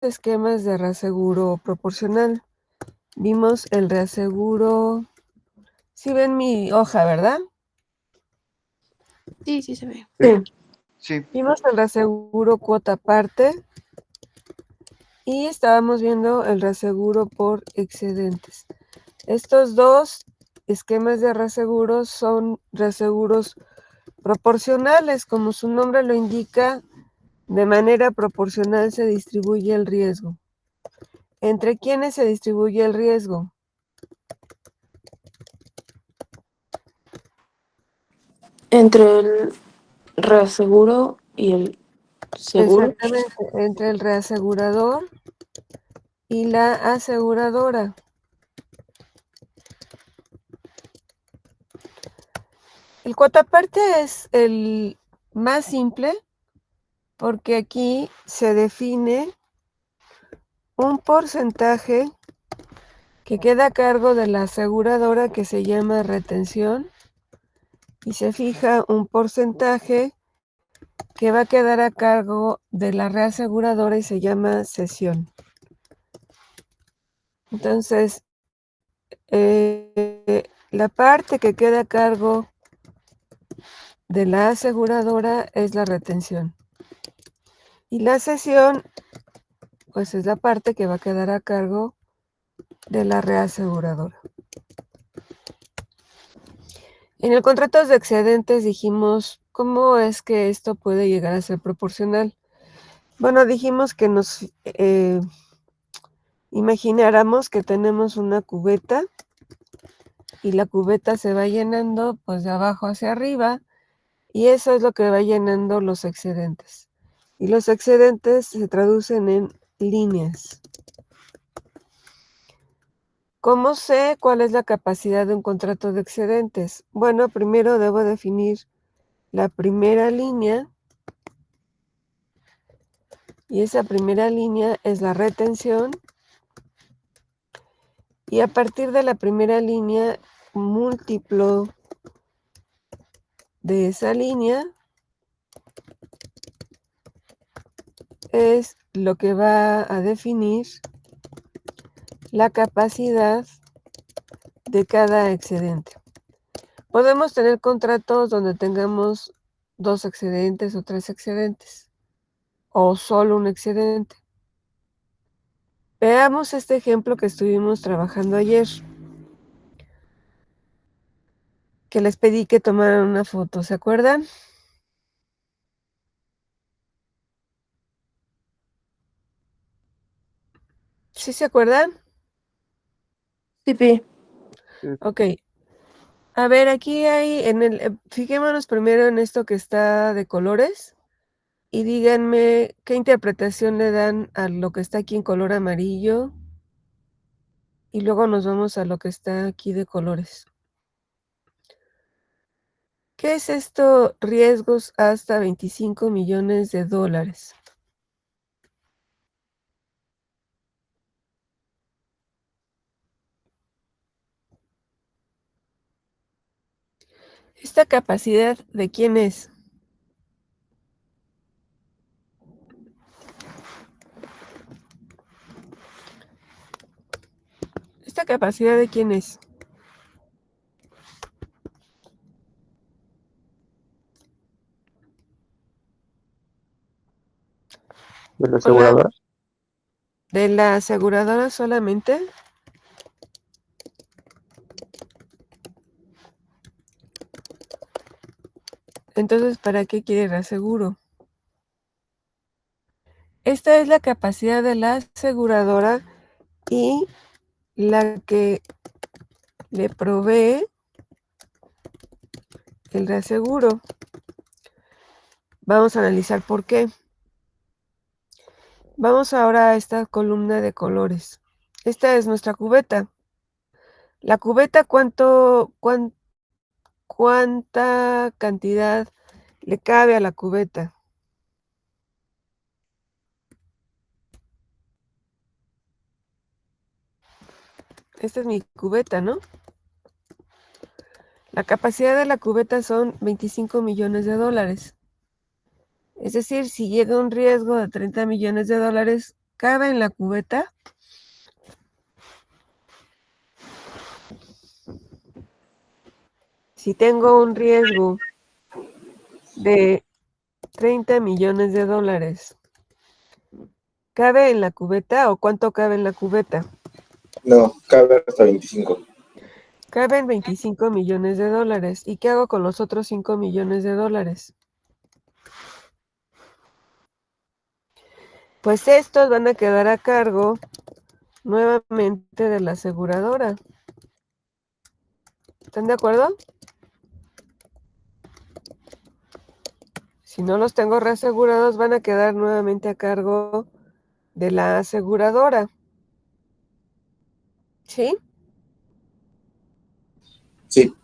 esquemas de reaseguro proporcional. Vimos el reaseguro. Sí ven mi hoja, ¿verdad? Sí, sí se ve. Sí. Vimos el reaseguro cuota parte y estábamos viendo el reaseguro por excedentes. Estos dos esquemas de reaseguro son reaseguros proporcionales, como su nombre lo indica, de manera proporcional se distribuye el riesgo. ¿Entre quiénes se distribuye el riesgo? Entre el reaseguro y el seguro. Exactamente, entre el reasegurador y la aseguradora. El cuotaparte es el más simple porque aquí se define un porcentaje que queda a cargo de la aseguradora que se llama retención y se fija un porcentaje que va a quedar a cargo de la reaseguradora y se llama cesión. Entonces, la parte que queda a cargo de la aseguradora es la retención. Y la cesión, pues es la parte que va a quedar a cargo de la reaseguradora. En el contrato de excedentes dijimos, ¿cómo es que esto puede llegar a ser proporcional? Bueno, dijimos que nos imagináramos que tenemos una cubeta y la cubeta se va llenando pues de abajo hacia arriba y eso es lo que va llenando los excedentes. Y los excedentes se traducen en líneas. ¿Cómo sé cuál es la capacidad de un contrato de excedentes? Bueno, primero debo definir la primera línea y esa primera línea es la retención y a partir de la primera línea múltiplo de esa línea es lo que va a definir la capacidad de cada excedente. Podemos tener contratos donde tengamos 2 excedentes o 3 excedentes o solo un excedente. Veamos este ejemplo que estuvimos trabajando ayer, que les pedí que tomaran una foto, ¿se acuerdan? ¿Sí se acuerdan? Sí. Ok. A ver, aquí hay, fijémonos primero en esto que está de colores y díganme qué interpretación le dan a lo que está aquí en color amarillo y luego nos vamos a lo que está aquí de colores. ¿Qué es esto? Riesgos hasta 25 millones de dólares. ¿Esta capacidad de quién es? ¿Esta capacidad de quién es? ¿De la aseguradora? ¿De la aseguradora solamente? Entonces, ¿para qué quiere reaseguro? Esta es la capacidad de la aseguradora y la que le provee el reaseguro. Vamos a analizar por qué. Vamos ahora a esta columna de colores. Esta es nuestra cubeta. La cubeta, ¿cuánta cantidad le cabe a la cubeta? Esta es mi cubeta, ¿no? La capacidad de la cubeta son 25 millones de dólares. Es decir, si llega un riesgo de 30 millones de dólares, ¿cabe en la cubeta? Si tengo un riesgo de 30 millones de dólares, ¿cabe en la cubeta o cuánto cabe en la cubeta? No, cabe hasta 25. Caben 25 millones de dólares. ¿Y qué hago con los otros 5 millones de dólares? Pues estos van a quedar a cargo nuevamente de la aseguradora. ¿Están de acuerdo? Si no los tengo reasegurados, van a quedar nuevamente a cargo de la aseguradora. ¿Sí? Sí.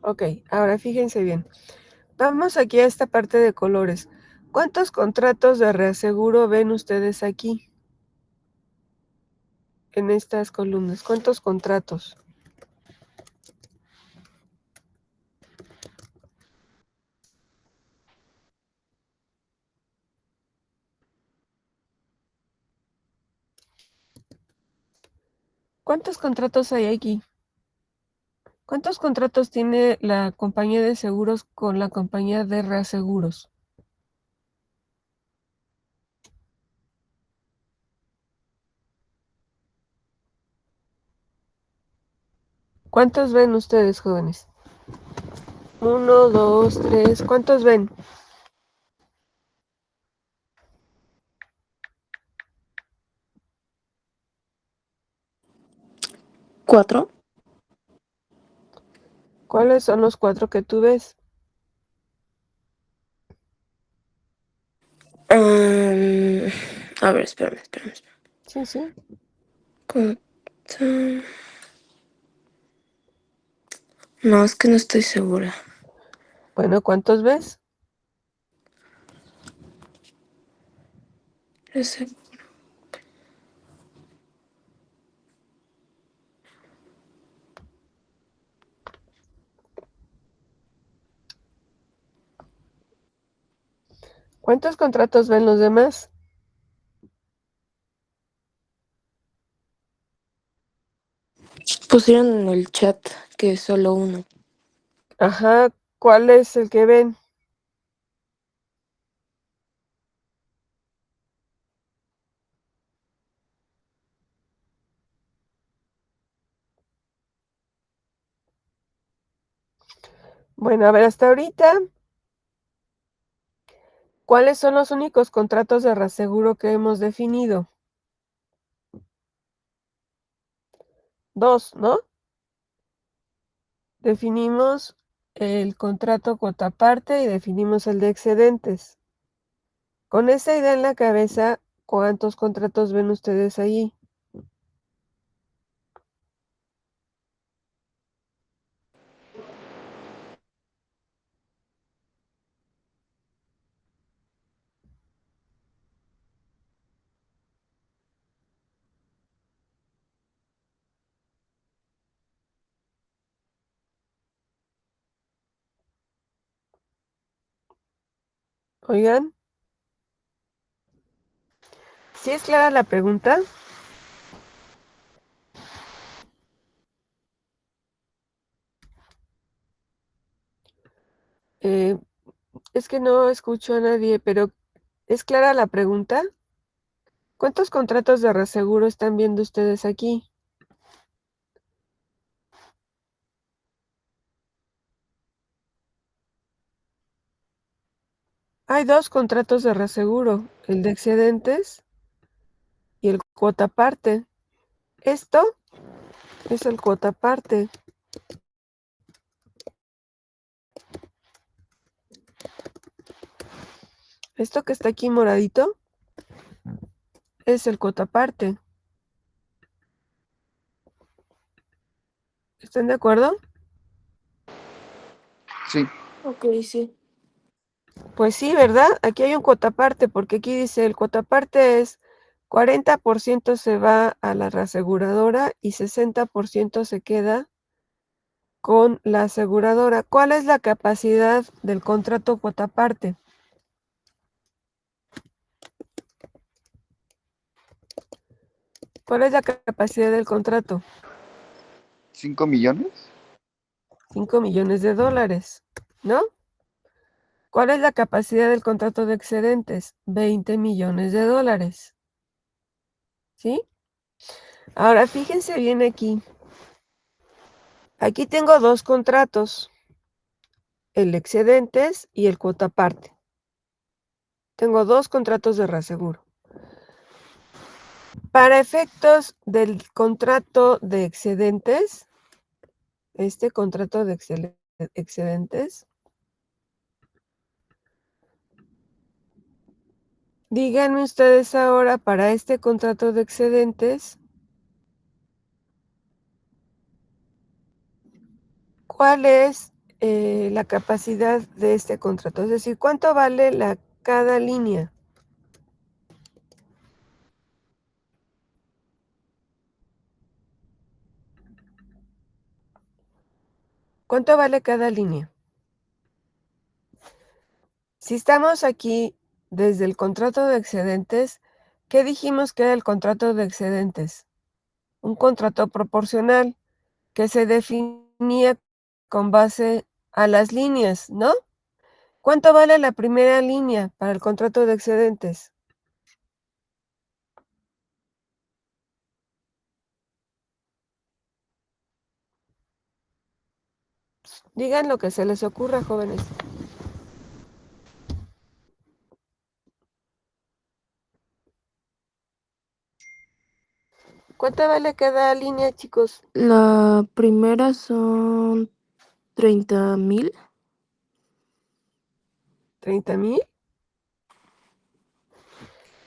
Ok, ahora fíjense bien. Vamos aquí a esta parte de colores. ¿Cuántos contratos de reaseguro ven ustedes aquí? En estas columnas. ¿Cuántos contratos? ¿Cuántos contratos hay aquí? ¿Cuántos contratos tiene la compañía de seguros con la compañía de reaseguros? ¿Cuántos ven ustedes, jóvenes? 1, 2, 3. ¿Cuántos ven? ¿4? ¿Cuáles son los 4 que tú ves? A ver, espérame. Sí, sí. No, es que no estoy segura. Bueno, ¿cuántos ves? Ese. ¿Cuántos contratos ven los demás? Pusieron en el chat que es solo uno. Ajá, ¿cuál es el que ven? Bueno, a ver, hasta ahorita, ¿cuáles son los únicos contratos de reaseguro que hemos definido? 2, ¿no? Definimos el contrato cuota parte y definimos el de excedentes. Con esa idea en la cabeza, ¿cuántos contratos ven ustedes ahí? Oigan, ¿sí es clara la pregunta? Es que no escucho a nadie, pero ¿es clara la pregunta? ¿Cuántos contratos de reaseguro están viendo ustedes aquí? Hay 2 contratos de reaseguro, el de excedentes y el cuota parte. Esto es el cuota parte. Esto que está aquí moradito es el cuota parte. ¿Están de acuerdo? Sí. Ok, sí. Pues sí, ¿verdad? Aquí hay un cuota parte, porque aquí dice el cuota parte es 40% se va a la reaseguradora y 60% se queda con la aseguradora. ¿Cuál es la capacidad del contrato cuota parte? ¿Cuál es la capacidad del contrato? 5 millones. 5 millones de dólares, ¿no? ¿Cuál es la capacidad del contrato de excedentes? 20 millones de dólares. ¿Sí? Ahora fíjense bien aquí. Aquí tengo dos contratos, el excedentes y el cuota parte. Tengo dos contratos de reaseguro. Para efectos del contrato de excedentes, este contrato de excedentes, díganme ustedes ahora para este contrato de excedentes, ¿cuál es la capacidad de este contrato? Es decir, ¿cuánto vale cada línea? ¿Cuánto vale cada línea? Si estamos aquí desde el contrato de excedentes, ¿qué dijimos que era el contrato de excedentes? Un contrato proporcional que se definía con base a las líneas, ¿no? ¿Cuánto vale la primera línea para el contrato de excedentes? Digan lo que se les ocurra, jóvenes. ¿Cuánto vale cada línea, chicos? La primera son 30,000. ¿30,000?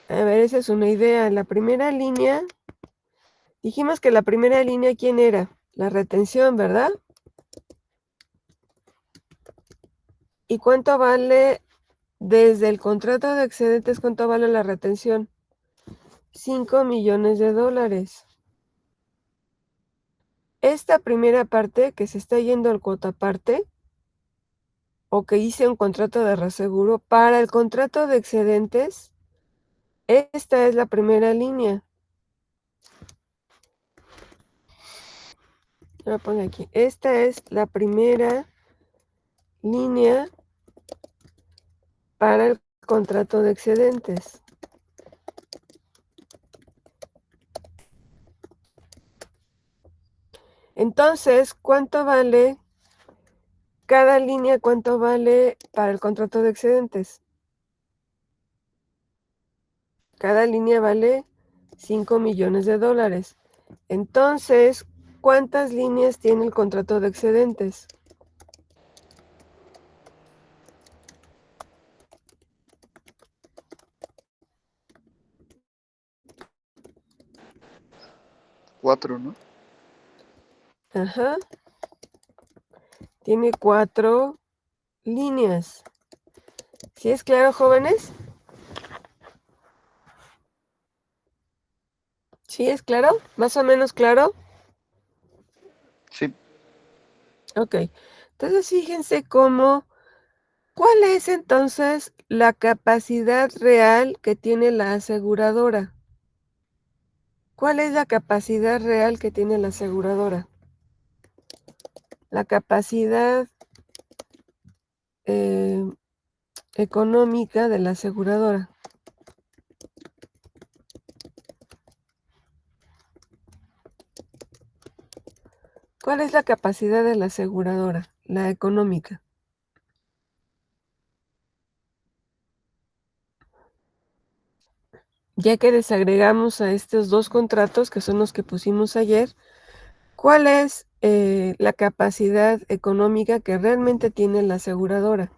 A ver, esa es una idea. La primera línea, dijimos que la primera línea, ¿quién era? La retención, ¿verdad? ¿Y cuánto vale desde el contrato de excedentes, cuánto vale la retención? 5 millones de dólares. Esta primera parte que se está yendo al cuota parte, o que hice un contrato de reaseguro, para el contrato de excedentes, esta es la primera línea. Voy a poner aquí. Esta es la primera línea para el contrato de excedentes. Entonces, ¿cuánto vale cada línea? ¿Cuánto vale para el contrato de excedentes? Cada línea vale 5 millones de dólares. Entonces, ¿cuántas líneas tiene el contrato de excedentes? Cuatro, ¿no? Ajá. Tiene 4 líneas. ¿Sí es claro, jóvenes? ¿Sí es claro? ¿Más o menos claro? Sí. Ok. Entonces, fíjense ¿cuál es entonces la capacidad real que tiene la aseguradora? ¿Cuál es la capacidad real que tiene la aseguradora? La capacidad económica de la aseguradora. ¿Cuál es la capacidad de la aseguradora? La económica. Ya que desagregamos a estos dos contratos, que son los que pusimos ayer, ¿cuál es la capacidad económica que realmente tiene la aseguradora?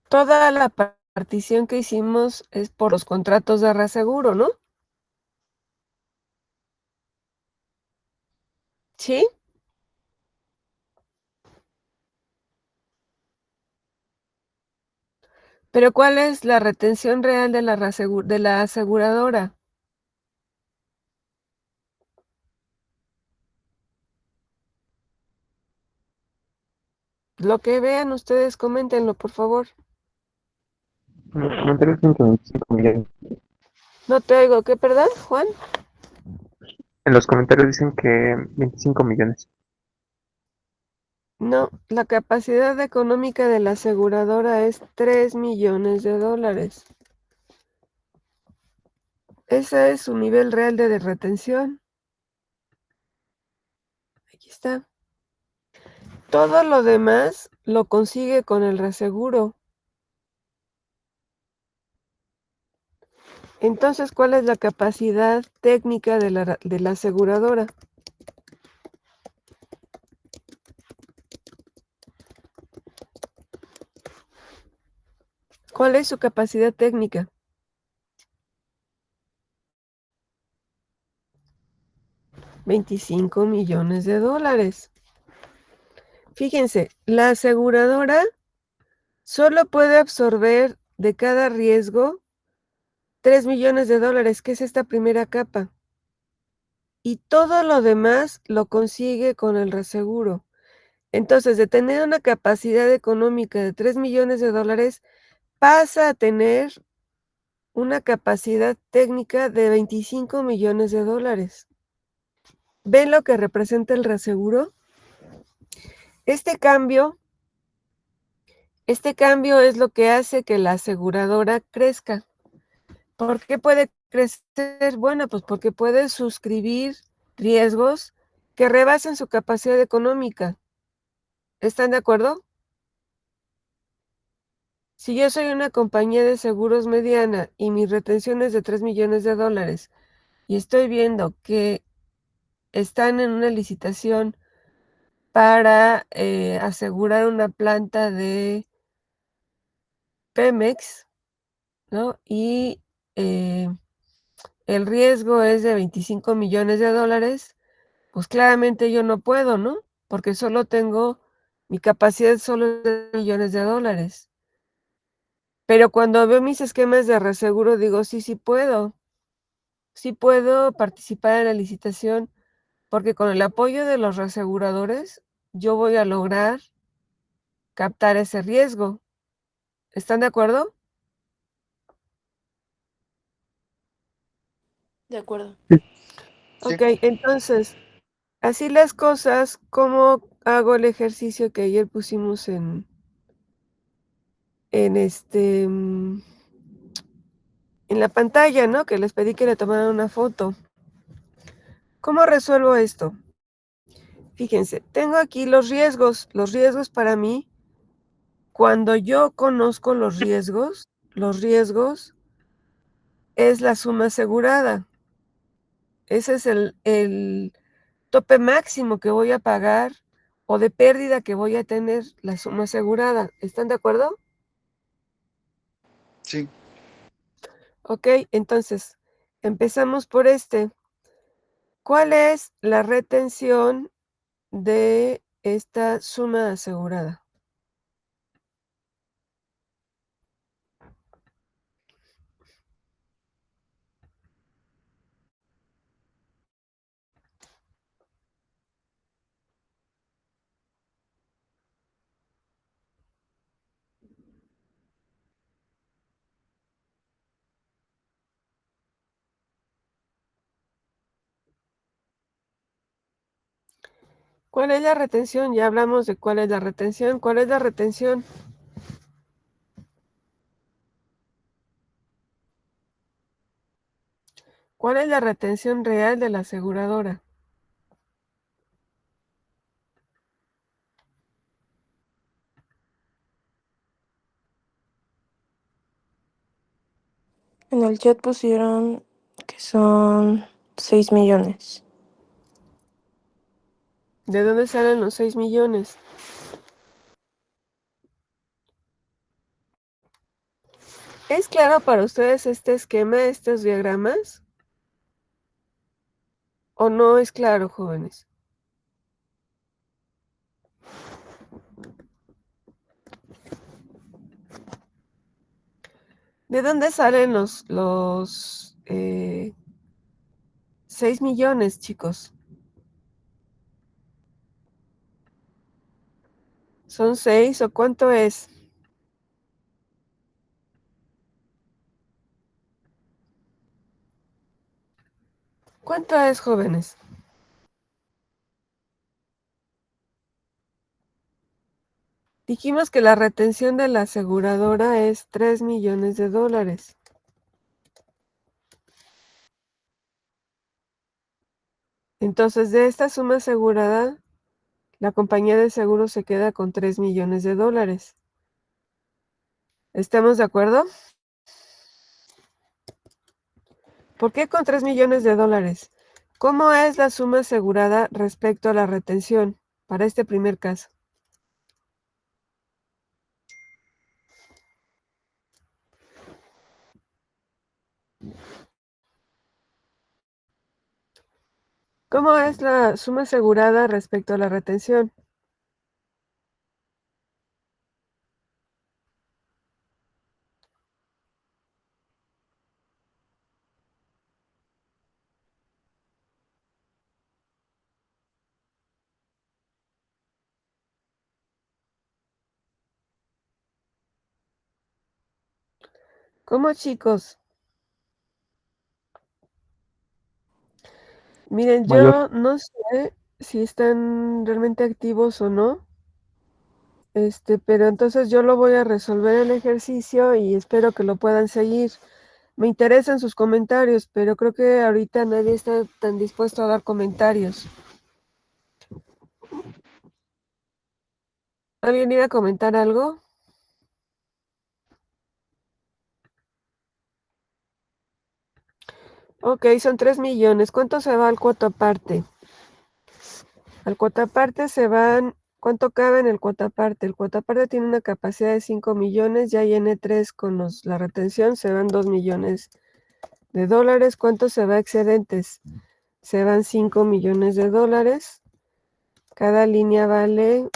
Toda la partición que hicimos es por los contratos de reaseguro, ¿no? ¿Sí? Pero ¿cuál es la retención real de la aseguradora? Lo que vean ustedes, coméntenlo, por favor. En los comentarios dicen que 25 millones. No te oigo, ¿qué, perdón, Juan? En los comentarios dicen que 25 millones. No, la capacidad económica de la aseguradora es 3 millones de dólares. Ese es su nivel real de retención. Aquí está. Todo lo demás lo consigue con el reaseguro. Entonces, ¿cuál es la capacidad técnica de la aseguradora? ¿Cuál es su capacidad técnica? $25 millones. Fíjense, la aseguradora solo puede absorber de cada riesgo $3 millones, que es esta primera capa. Y todo lo demás lo consigue con el reaseguro. Entonces, de tener una capacidad económica de $3 millones, pasa a tener una capacidad técnica de $25 millones. ¿Ven lo que representa el reaseguro? Este cambio es lo que hace que la aseguradora crezca. ¿Por qué puede crecer? Bueno, pues porque puede suscribir riesgos que rebasen su capacidad económica. ¿Están de acuerdo? Si yo soy una compañía de seguros mediana y mi retención es de $3 millones y estoy viendo que están en una licitación para asegurar una planta de Pemex, ¿no? Y el riesgo es de $25 millones, pues claramente yo no puedo, ¿no? Porque solo tengo, mi capacidad solo es de $millones. Pero cuando veo mis esquemas de reaseguro, digo, sí puedo participar en la licitación, porque con el apoyo de los reaseguradores, yo voy a lograr captar ese riesgo. ¿Están de acuerdo? De acuerdo. Sí. Ok, entonces, así las cosas, ¿cómo hago el ejercicio que ayer pusimos en en la pantalla, ¿no? Que les pedí que le tomaran una foto. ¿Cómo resuelvo esto? Fíjense, tengo aquí los riesgos. Los riesgos para mí, cuando yo conozco los riesgos es la suma asegurada. Ese es el tope máximo que voy a pagar o de pérdida que voy a tener la suma asegurada. ¿Están de acuerdo? Sí. Ok, entonces, empezamos por este. ¿Cuál es la retención de esta suma asegurada? ¿Cuál es la retención? Ya hablamos de cuál es la retención. ¿Cuál es la retención? ¿Cuál es la retención real de la aseguradora? En el chat pusieron que son 6 millones. ¿De dónde salen los 6 millones? ¿Es claro para ustedes este esquema, estos diagramas? ¿O no es claro, jóvenes? ¿De dónde salen los 6 millones, chicos? ¿Son 6 o cuánto es? ¿Cuánto es, jóvenes? Dijimos que la retención de la aseguradora es 3 millones de dólares. Entonces, de esta suma asegurada, la compañía de seguros se queda con 3 millones de dólares. ¿Estamos de acuerdo? ¿Por qué con 3 millones de dólares? ¿Cómo es la suma asegurada respecto a la retención para este primer caso? ¿Cómo es la suma asegurada respecto a la retención? ¿Cómo, chicos? Miren, Mayor. yo no sé si están realmente activos o no. Pero entonces yo lo voy a resolver el ejercicio y espero que lo puedan seguir. Me interesan sus comentarios, pero creo que ahorita nadie está tan dispuesto a dar comentarios. ¿Alguien iba a comentar algo? Ok, son 3 millones. ¿Cuánto se va al cuota aparte? Al cuota aparte se van. ¿Cuánto cabe en el cuota aparte? El cuota aparte tiene una capacidad de 5 millones, ya llené 3 con la retención, se van 2 millones de dólares. ¿Cuánto se va a excedentes? Se van 5 millones de dólares. Cada línea vale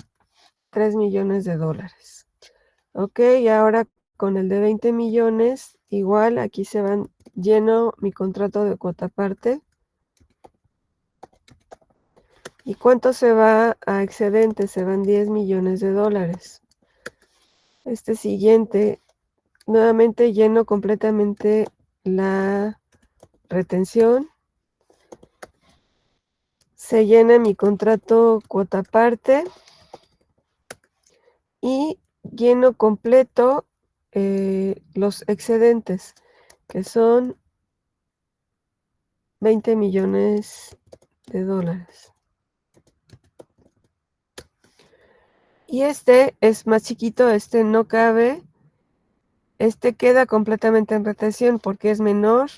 3 millones de dólares. Ok, y ahora con el de 20 millones, igual aquí se van, lleno mi contrato de cuota aparte. ¿Y cuánto se va a excedente? Se van 10 millones de dólares. Este siguiente, nuevamente lleno completamente la retención. Se llena mi contrato cuota aparte y lleno completo los excedentes, que son 20 millones de dólares. Y este es más chiquito, este no cabe, este queda completamente en retención porque es menor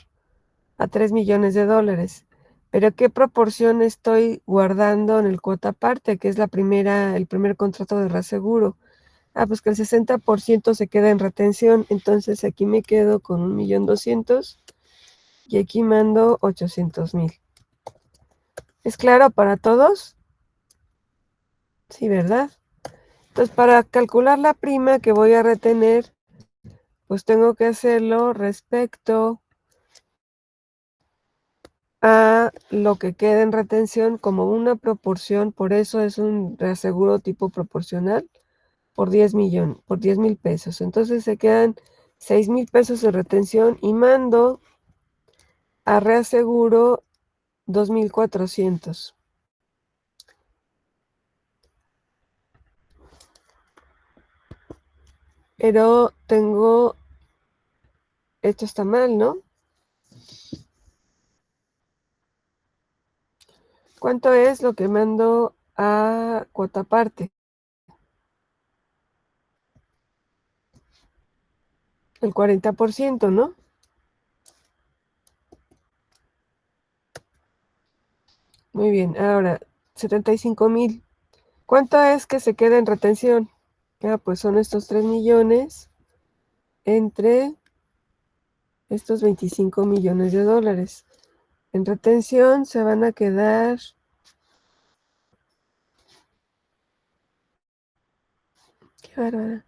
a 3 millones de dólares. Pero ¿qué proporción estoy guardando en el cuota aparte, que es el primer contrato de reaseguro? Pues que el 60% se queda en retención, entonces aquí me quedo con 1.200.000 y aquí mando 800.000. ¿Es claro para todos? Sí, ¿verdad? Entonces, para calcular la prima que voy a retener, pues tengo que hacerlo respecto a lo que queda en retención como una proporción, por eso es un reaseguro tipo proporcional, por 10,000 pesos. Entonces se quedan 6,000 pesos de retención y mando a reaseguro 2,400. Pero esto está mal, ¿no? ¿Cuánto es lo que mando a cuota aparte? El 40%, ¿no? Muy bien, ahora 75,000. ¿Cuánto es que se queda en retención? Pues son estos 3 millones entre estos 25 millones de dólares. En retención se van a quedar, qué bárbara,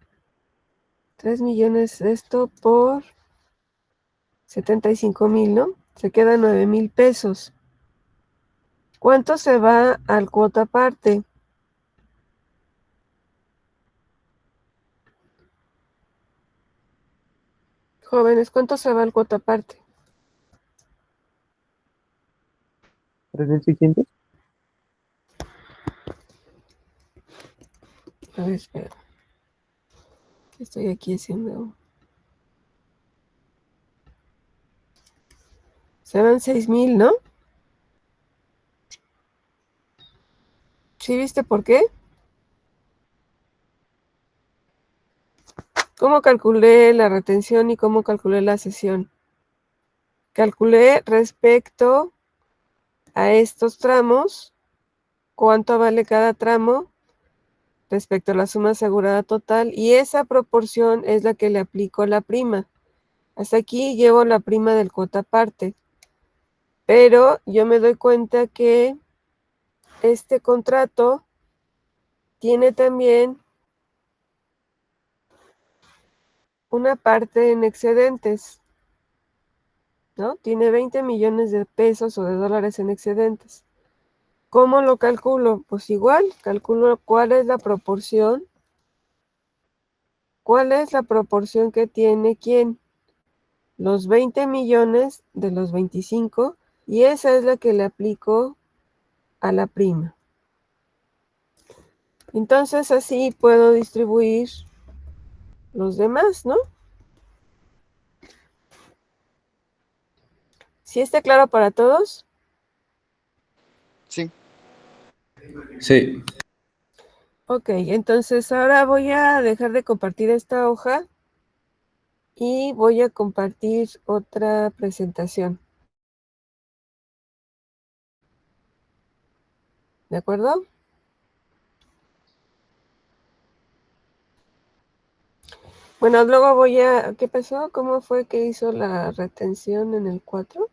3 millones esto por 75,000, ¿no? Se quedan 9,000 pesos. ¿Cuánto se va al cuota aparte? Jóvenes, ¿cuánto se va al cuota aparte? 3,600. A ver, espera. ¿Qué estoy aquí haciendo? Serán 6,000, ¿no? ¿Sí viste por qué? ¿Cómo calculé la retención y cómo calculé la cesión? Calculé respecto a estos tramos, cuánto vale cada tramo respecto a la suma asegurada total, y esa proporción es la que le aplico la prima. Hasta aquí llevo la prima del cuota parte, pero yo me doy cuenta que este contrato tiene también una parte en excedentes, ¿no? Tiene 20 millones de pesos o de dólares en excedentes. ¿Cómo lo calculo? Pues igual, calculo cuál es la proporción. ¿Cuál es la proporción que tiene quién? Los 20 millones de los 25, y esa es la que le aplico a la prima. Entonces así puedo distribuir los demás, ¿no? ¿Sí está claro para todos? Sí. Sí. Ok, entonces ahora voy a dejar de compartir esta hoja y voy a compartir otra presentación. ¿De acuerdo? Bueno, luego voy a... ¿Qué pasó? ¿Cómo fue que hizo la retención en el 4?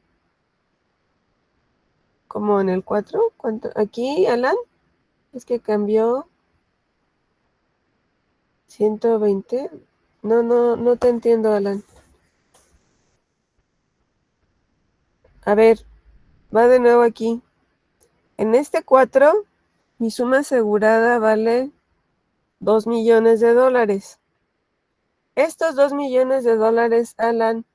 ¿Cómo en el 4? ¿Cuánto? ¿Aquí, Alan? Es que cambió 120. No te entiendo, Alan. A ver, va de nuevo aquí. En este 4, mi suma asegurada vale 2 millones de dólares. Estos 2 millones de dólares, Alan,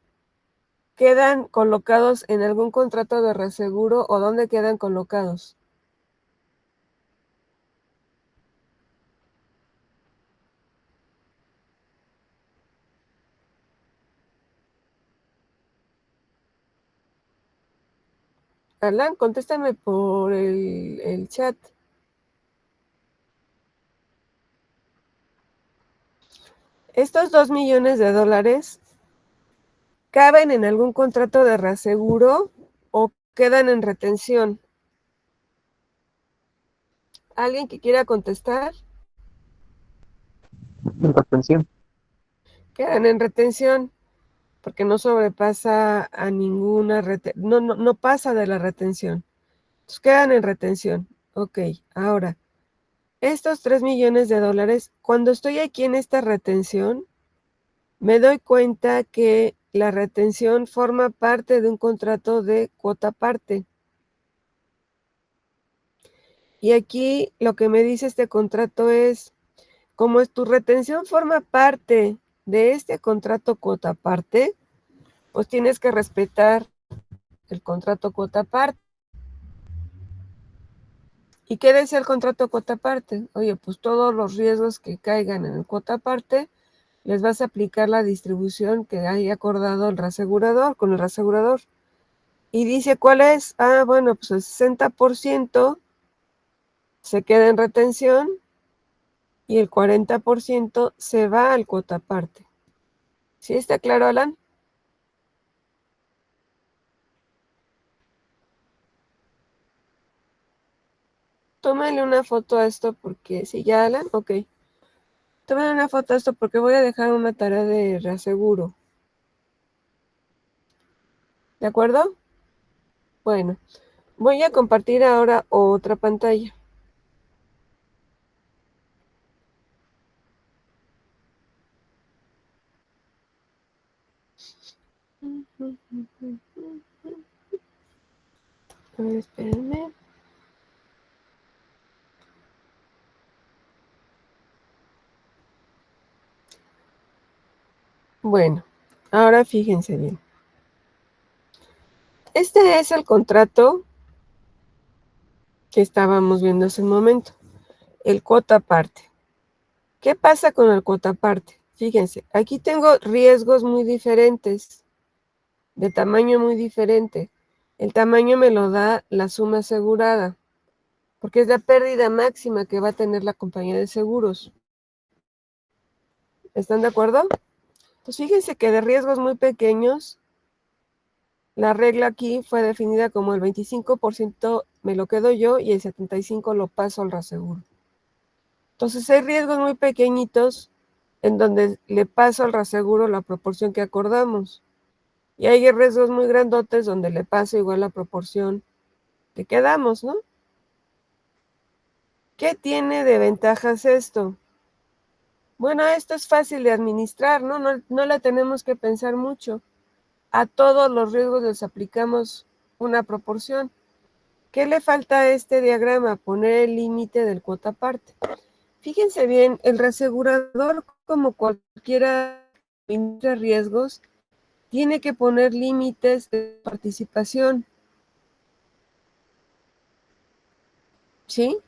¿quedan colocados en algún contrato de reaseguro o dónde quedan colocados? Alan, contéstame por el chat. Estos 2 millones de dólares, ¿caben en algún contrato de reaseguro o quedan en retención? ¿Alguien que quiera contestar? En retención. Quedan en retención porque no sobrepasa a ninguna retención, no pasa de la retención. Entonces quedan en retención. Ok, ahora, estos 3 millones de dólares, cuando estoy aquí en esta retención, me doy cuenta que la retención forma parte de un contrato de cuota parte. Y aquí lo que me dice este contrato es, como tu retención forma parte de este contrato cuota parte, pues tienes que respetar el contrato cuota parte. ¿Y qué decía el contrato cuota parte? Oye, pues todos los riesgos que caigan en el cuota parte, les vas a aplicar la distribución que haya acordado el reasegurador con el reasegurador. Y dice, ¿cuál es? Ah, bueno, pues el 60% se queda en retención y el 40% se va al cuota parte. ¿Sí está claro, Alan? Tómale una foto a esto porque... ¿Sí ya, Alan? Ok. Tómale una foto a esto porque voy a dejar una tarea de reaseguro. ¿De acuerdo? Bueno, voy a compartir ahora otra pantalla. A ver, espérenme. Bueno, ahora fíjense bien. Este es el contrato que estábamos viendo hace un momento, el cuota parte. ¿Qué pasa con el cuota parte? Fíjense, aquí tengo riesgos muy diferentes, de tamaño muy diferente. El tamaño me lo da la suma asegurada, porque es la pérdida máxima que va a tener la compañía de seguros. ¿Están de acuerdo? Pues fíjense que de riesgos muy pequeños, la regla aquí fue definida como el 25% me lo quedo yo y el 75% lo paso al reaseguro. Entonces hay riesgos muy pequeñitos en donde le paso al reaseguro la proporción que acordamos. Y hay riesgos muy grandotes donde le paso igual la proporción que quedamos, ¿no? ¿Qué tiene de ventajas esto? Bueno, esto es fácil de administrar, ¿no? No la tenemos que pensar mucho. A todos los riesgos les aplicamos una proporción. ¿Qué le falta a este diagrama? Poner el límite del cuota parte. Fíjense bien, el reasegurador, como cualquiera que administra riesgos, tiene que poner límites de participación. ¿Sí?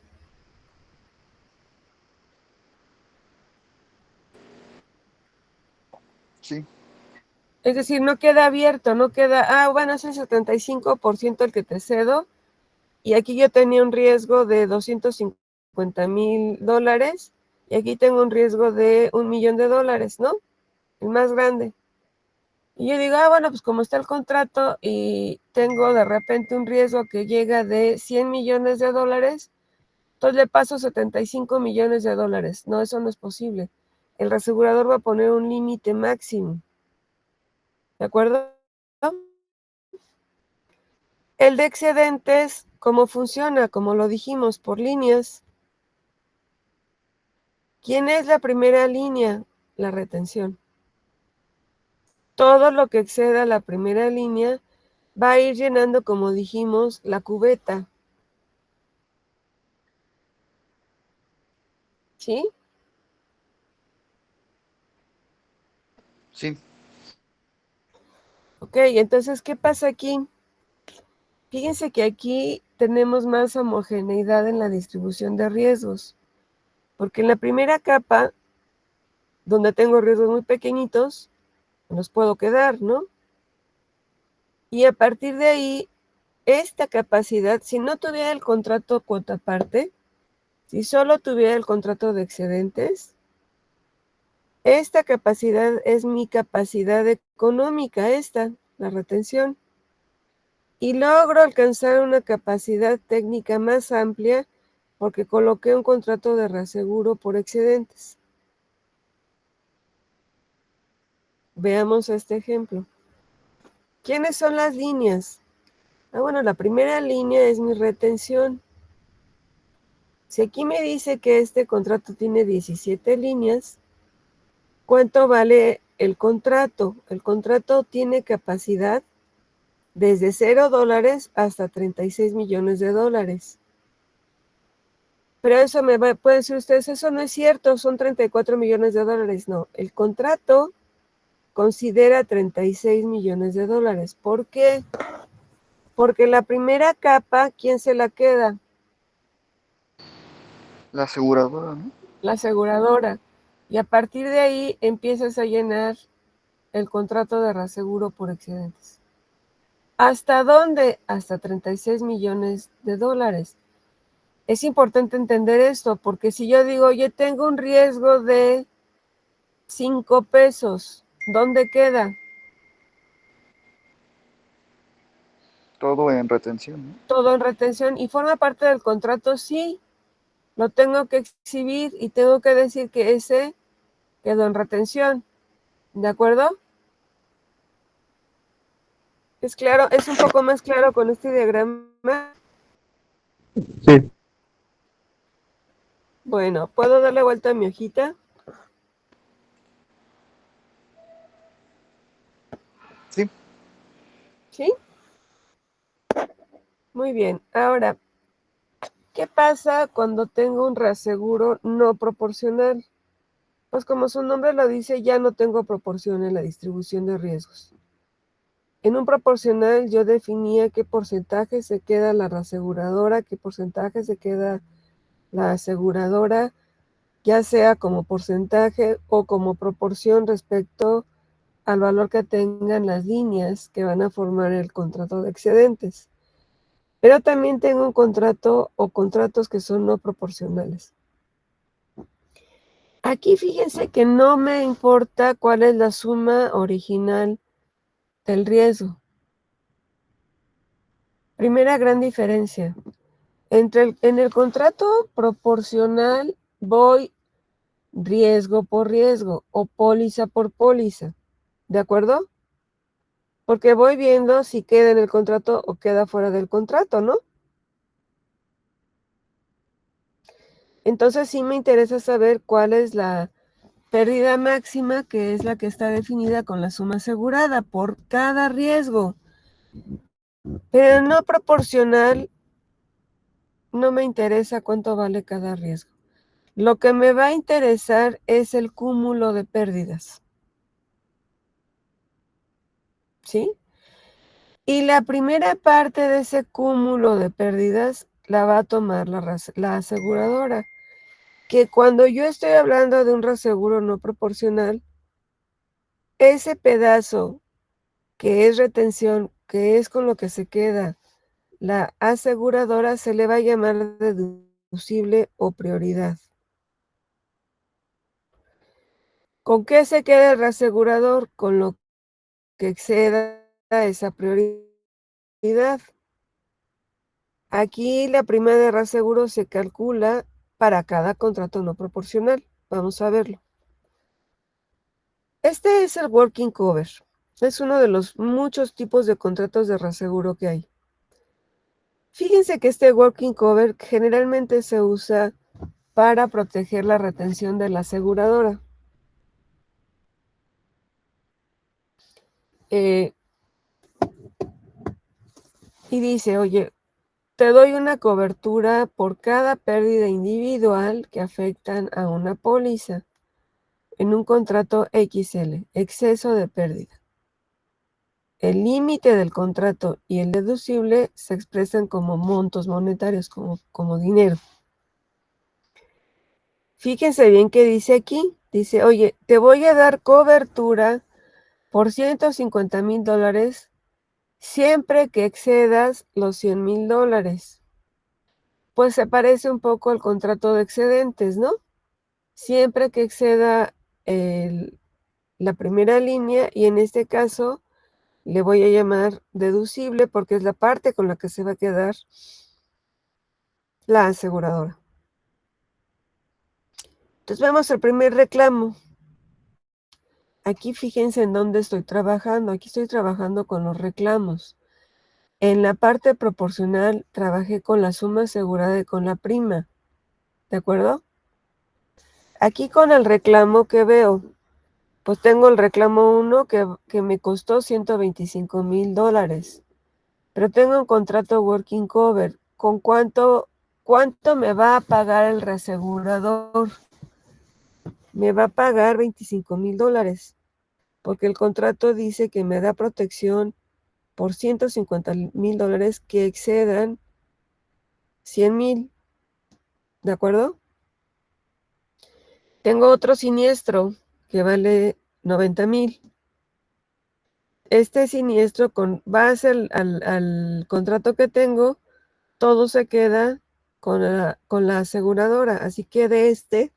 Sí, Es decir, no queda abierto, no queda, bueno, es el 75% el que te cedo, y aquí yo tenía un riesgo de $250,000, y aquí tengo un riesgo de $1,000,000, ¿no? El más grande. Y yo digo, bueno, pues como está el contrato y tengo de repente un riesgo que llega de $100,000,000, entonces le paso $75,000,000. No, eso no es posible. El reasegurador va a poner un límite máximo. ¿De acuerdo? El de excedentes, ¿cómo funciona? Como lo dijimos, por líneas. ¿Quién es la primera línea? La retención. Todo lo que exceda la primera línea va a ir llenando, como dijimos, la cubeta. ¿Sí? sí, Ok, entonces, ¿qué pasa aquí? Fíjense que aquí tenemos más homogeneidad en la distribución de riesgos, porque en la primera capa, donde tengo riesgos muy pequeñitos, los puedo quedar, ¿no? Y a partir de ahí, esta capacidad, si no tuviera el contrato cuota parte, si solo tuviera el contrato de excedentes, esta capacidad es mi capacidad económica, la retención. Y logro alcanzar una capacidad técnica más amplia porque coloqué un contrato de reaseguro por excedentes. Veamos este ejemplo. ¿Quiénes son las líneas? Bueno, la primera línea es mi retención. Si aquí me dice que este contrato tiene 17 líneas, ¿cuánto vale el contrato? El contrato tiene capacidad desde $0 hasta $36,000,000. Pero eso pueden decir ustedes, eso no es cierto, son $34,000,000. No, el contrato considera $36,000,000. ¿Por qué? Porque la primera capa, ¿quién se la queda? la aseguradora, ¿no? La aseguradora. Y a partir de ahí empiezas a llenar el contrato de reaseguro por excedentes. ¿Hasta dónde? Hasta $36,000,000. Es importante entender esto, porque si yo digo, yo tengo un riesgo de 5 pesos, ¿dónde queda? Todo en retención, ¿no? Todo en retención y forma parte del contrato, sí, lo tengo que exhibir y tengo que decir que ese quedó en retención, ¿de acuerdo? ¿Es claro? ¿Es un poco más claro con este diagrama? Sí, Bueno, ¿puedo darle vuelta a mi hojita? Sí, ¿Sí? Muy bien. Ahora, ¿qué pasa cuando tengo un reaseguro no proporcional? Pues como su nombre lo dice, ya no tengo proporción en la distribución de riesgos. En un proporcional yo definía qué porcentaje se queda la reaseguradora, qué porcentaje se queda la aseguradora, ya sea como porcentaje o como proporción respecto al valor que tengan las líneas que van a formar el contrato de excedentes. Pero también tengo un contrato o contratos que son no proporcionales. Aquí fíjense que no me importa cuál es la suma original del riesgo. Primera gran diferencia. En el contrato proporcional voy riesgo por riesgo o póliza por póliza. ¿De acuerdo? Porque voy viendo si queda en el contrato o queda fuera del contrato, ¿no? Entonces sí me interesa saber cuál es la pérdida máxima, que es la que está definida con la suma asegurada por cada riesgo. Pero no proporcional, no me interesa cuánto vale cada riesgo. Lo que me va a interesar es el cúmulo de pérdidas. ¿Sí? Y la primera parte de ese cúmulo de pérdidas la va a tomar la aseguradora. Que cuando yo estoy hablando de un reaseguro no proporcional, ese pedazo que es retención, que es con lo que se queda la aseguradora, se le va a llamar deducible o prioridad. ¿Con qué se queda el reasegurador? Con lo que exceda esa prioridad. Aquí la prima de reaseguro se calcula para cada contrato no proporcional. Vamos a verlo. Este es el working cover. Es uno de los muchos tipos de contratos de reaseguro que hay. Fíjense que este working cover generalmente se usa para proteger la retención de la aseguradora. Y dice, oye, te doy una cobertura por cada pérdida individual que afectan a una póliza en un contrato XL, exceso de pérdida. El límite del contrato y el deducible se expresan como montos monetarios, como dinero. Fíjense bien qué dice aquí. Dice, oye, te voy a dar cobertura por $150,000 siempre que excedas los $100,000. Pues se parece un poco al contrato de excedentes, ¿no? Siempre que exceda la primera línea, y en este caso le voy a llamar deducible porque es la parte con la que se va a quedar la aseguradora. Entonces vemos el primer reclamo. Aquí fíjense en dónde estoy trabajando. Aquí estoy trabajando con los reclamos. En la parte proporcional trabajé con la suma asegurada y con la prima. ¿De acuerdo? Aquí con el reclamo que veo, pues tengo el reclamo 1 que me costó $125,000. Pero tengo un contrato working cover. ¿Con cuánto me va a pagar el reasegurador? Me va a pagar $25,000. Porque el contrato dice que me da protección por $150,000 que excedan $100,000. ¿De acuerdo? Tengo otro siniestro que vale $90,000. Este siniestro, con base al contrato que tengo, todo se queda con la aseguradora. Así que de este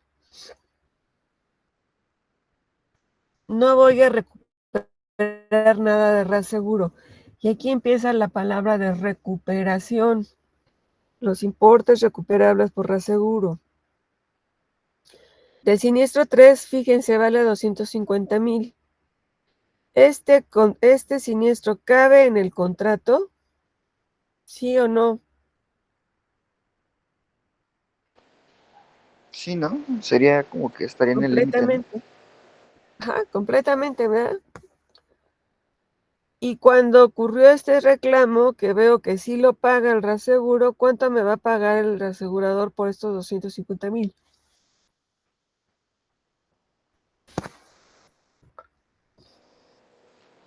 no voy a recuperar nada de reaseguro. Y aquí empieza la palabra de recuperación. Los importes recuperables por reaseguro. Del siniestro 3, fíjense, vale $250,000. Este siniestro cabe en el contrato, ¿sí o no? Sí, ¿no? Sería como que estaría en el límite, ¿no? Completamente. Ajá, completamente, ¿verdad? Y cuando ocurrió este reclamo, que veo que sí lo paga el reaseguro, ¿cuánto me va a pagar el reasegurador por estos $250,000?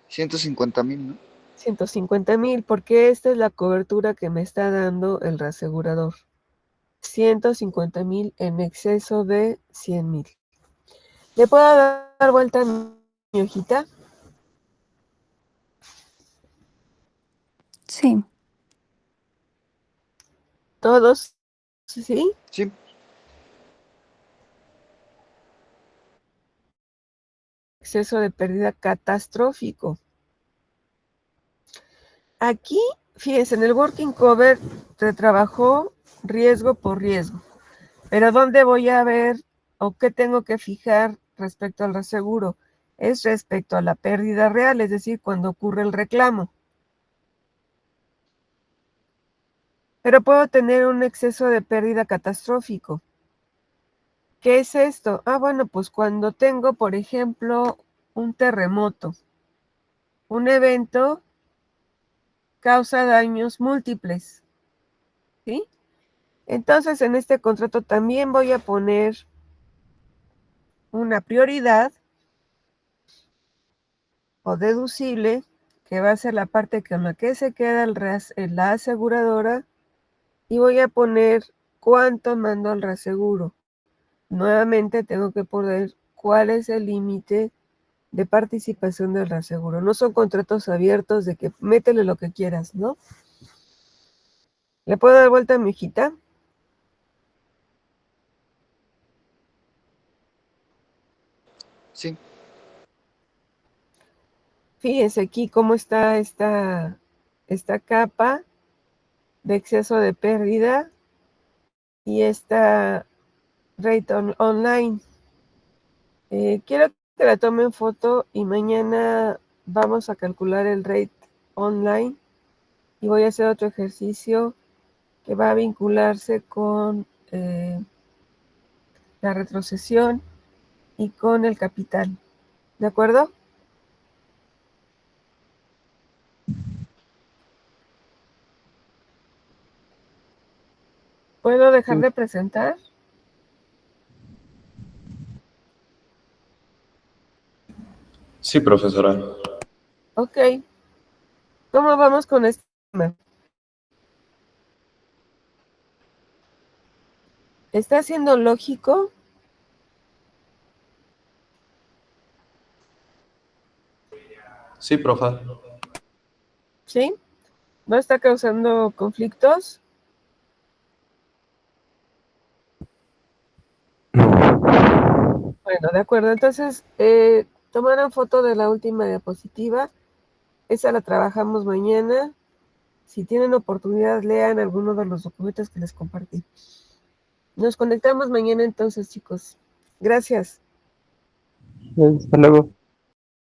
$150,000, ¿no? 150,000, porque esta es la cobertura que me está dando el reasegurador. 150,000 en exceso de 100,000. ¿Le puedo dar vuelta a mi hojita? Sí. ¿Todos? ¿Sí? Sí, Exceso de pérdida catastrófico. Aquí, fíjense, en el working cover se trabajó riesgo por riesgo. Pero ¿dónde voy a ver o qué tengo que fijar respecto al reaseguro? Es respecto a la pérdida real, es decir, cuando ocurre el reclamo. Pero puedo tener un exceso de pérdida catastrófico. ¿Qué es esto? Bueno, pues cuando tengo, por ejemplo, un terremoto, un evento causa daños múltiples, ¿sí? Entonces, en este contrato también voy a poner una prioridad o deducible, que va a ser la parte con la que se queda la aseguradora, y voy a poner cuánto mando al reaseguro. Nuevamente tengo que poner cuál es el límite de participación del reaseguro. No son contratos abiertos de que métele lo que quieras, ¿no? ¿Le puedo dar vuelta a mi hojita? sí. Fíjense aquí cómo está esta capa de exceso de pérdida y esta rate online. Quiero que la tomen foto y mañana vamos a calcular el rate online y voy a hacer otro ejercicio que va a vincularse con la retrocesión y con el capital. ¿De acuerdo? ¿Puedo dejar de presentar? Sí, profesora. Ok. ¿Cómo vamos con este tema? ¿Está siendo lógico? Sí, profa. ¿Sí? ¿No está causando conflictos? No. Bueno, de acuerdo. Entonces, tomaron foto de la última diapositiva. Esa la trabajamos mañana. Si tienen oportunidad, lean alguno de los documentos que les compartí. Nos conectamos mañana entonces, chicos. Gracias. Hasta luego.